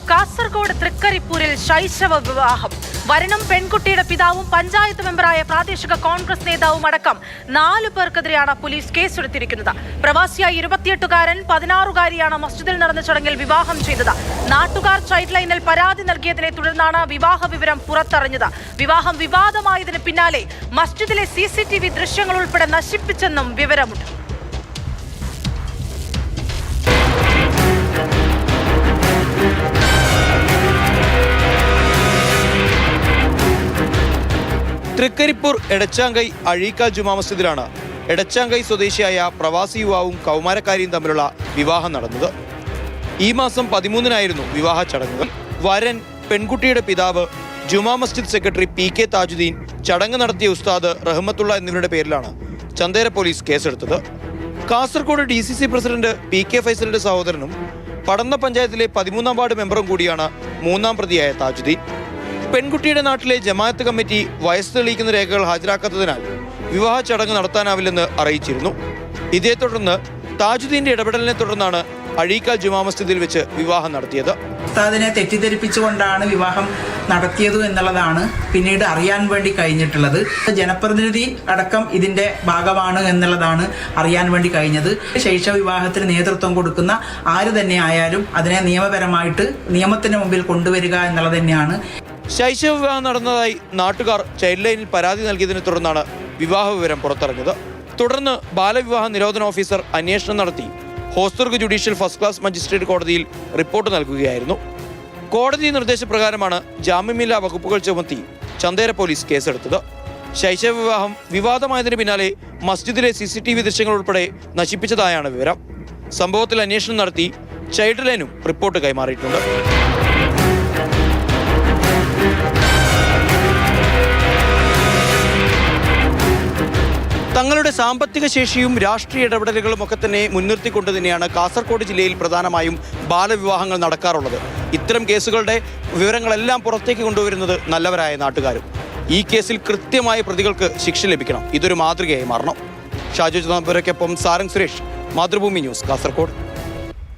കാസർഗോഡ് തൃക്കരിപ്പൂരിൽ ശൈശവ വിവാഹം. വരനും പെൺകുട്ടിയുടെ പിതാവും പഞ്ചായത്ത് മെമ്പറായ പ്രാദേശിക കോൺഗ്രസ് നേതാവും അടക്കം 4 പേർക്കെതിരെയാണ് പോലീസ് കേസെടുത്തിരിക്കുന്നത്. പ്രവാസിയായ 28-കാരൻ 16-കാരിയാണ് മസ്ജിദിൽ നടന്ന ചടങ്ങിൽ വിവാഹം ചെയ്തത്. നാട്ടുകാർ ചൈൽഡ് ലൈനിൽ പരാതി നൽകിയതിനെ തുടർന്നാണ് വിവാഹ വിവരം പുറത്തറിഞ്ഞത്. വിവാഹം വിവാദമായതിന് പിന്നാലെ മസ്ജിദിലെ CCTV ദൃശ്യങ്ങൾ ഉൾപ്പെടെ നശിപ്പിച്ചെന്നും വിവരമുണ്ട്. തൃക്കരിപ്പൂർ എടച്ചാങ്കൈ അഴീക്കാൽ ജുമാ മസ്ജിദിലാണ് എടച്ചാങ്കൈ സ്വദേശിയായ പ്രവാസി യുവാവും കൗമാരക്കാരിയും തമ്മിലുള്ള വിവാഹം നടന്നത്. ഈ മാസം 13-നായിരുന്നു വിവാഹ ചടങ്ങുകൾ. വരൻ, പെൺകുട്ടിയുടെ പിതാവ്, ജുമാ മസ്ജിദ് സെക്രട്ടറി PK താജുദ്ദീൻ, ചടങ്ങ് നടത്തിയ ഉസ്താദ് റഹ്മത്തുള്ള എന്നിവരുടെ പേരിലാണ് ചന്തേര പോലീസ് കേസെടുത്തത്. കാസർഗോഡ് DCC പ്രസിഡന്റ് PK ഫൈസലിന്റെ സഹോദരനും പടന്ന പഞ്ചായത്തിലെ 13-ാം വാർഡ് മെമ്പറും കൂടിയാണ് 3-ാം പ്രതിയായ താജുദ്ദീൻ. പെൺകുട്ടിയുടെ നാട്ടിലെ ജമാഅത്ത് കമ്മിറ്റി വയസ്സ് തെളിയിക്കുന്ന രേഖകൾ ഹാജരാക്കാത്തതിനാൽ വിവാഹ ചടങ്ങ് നടത്താനാവില്ലെന്ന് അറിയിച്ചിരുന്നു. ഇതേ തുടർന്ന് താജുദ്ദീന്റെ ഇടപെടലിനെ തുടർന്നാണ് അഴീക്കാൽ ജുമാ മസ്ജിദിൽ വെച്ച് വിവാഹം നടത്തിയത്. ഉസ്താദിനെ തെറ്റിദ്ധരിപ്പിച്ചുകൊണ്ടാണ് വിവാഹം നടത്തിയത് എന്നുള്ളതാണ് പിന്നീട് അറിയാൻ വേണ്ടി കഴിഞ്ഞിട്ടുള്ളത്. ജനപ്രതിനിധി അടക്കം ഇതിന്റെ ഭാഗമാണ് എന്നുള്ളതാണ് അറിയാൻ വേണ്ടി കഴിഞ്ഞത്. ശൈശവ വിവാഹത്തിന് നേതൃത്വം കൊടുക്കുന്ന ആര് തന്നെ ആയാലും അതിനെ നിയമപരമായിട്ട് നിയമത്തിന് മുമ്പിൽ കൊണ്ടുവരിക എന്നുള്ളത് തന്നെയാണ്. ശൈശവ വിവാഹം നടന്നതായി നാട്ടുകാർ ചൈൽഡ് ലൈനിൽ പരാതി നൽകിയതിനെ തുടർന്നാണ് വിവാഹ വിവരം പുറത്തറിഞ്ഞത്. തുടർന്ന് ബാലവിവാഹ നിരോധന ഓഫീസർ അന്വേഷണം നടത്തി Hosdurg judicial first class magistrate കോടതിയിൽ റിപ്പോർട്ട് നൽകുകയായിരുന്നു. കോടതി നിർദ്ദേശപ്രകാരമാണ് ജാമ്യമില്ലാ വകുപ്പുകൾ ചുമത്തി ചന്തേര പോലീസ് കേസെടുത്തത്. ശൈശവ വിവാഹം വിവാദമായതിന് പിന്നാലെ മസ്ജിദിലെ CCTV ദൃശ്യങ്ങൾ ഉൾപ്പെടെ നശിപ്പിച്ചതായാണ് വിവരം. സംഭവത്തിൽ അന്വേഷണം നടത്തി ചൈൽഡ് ലൈനും റിപ്പോർട്ട് കൈമാറിയിട്ടുണ്ട്. തങ്ങളുടെ സാമ്പത്തിക ശേഷിയും രാഷ്ട്രീയ ഇടപെടലുകളും ഒക്കെ തന്നെ മുൻനിർത്തിക്കൊണ്ട് തന്നെയാണ് കാസർഗോഡ് ജില്ലയിൽ പ്രധാനമായും ബാലവിവാഹങ്ങൾ നടക്കാറുള്ളത്. ഇത്തരം കേസുകളുടെ വിവരങ്ങളെല്ലാം പുറത്തേക്ക് കൊണ്ടുവരുന്നത് നല്ലവരായ നാട്ടുകാരും. ഈ കേസിൽ കൃത്യമായ പ്രതികൾക്ക് ശിക്ഷ ലഭിക്കണം. ഇതൊരു മാതൃകയായി മാറണം. ഷാജു ചന്ദ്രയ്ക്കൊപ്പം സാരംഗ് സുരേഷ്, മാതൃഭൂമി ന്യൂസ്, കാസർഗോഡ്.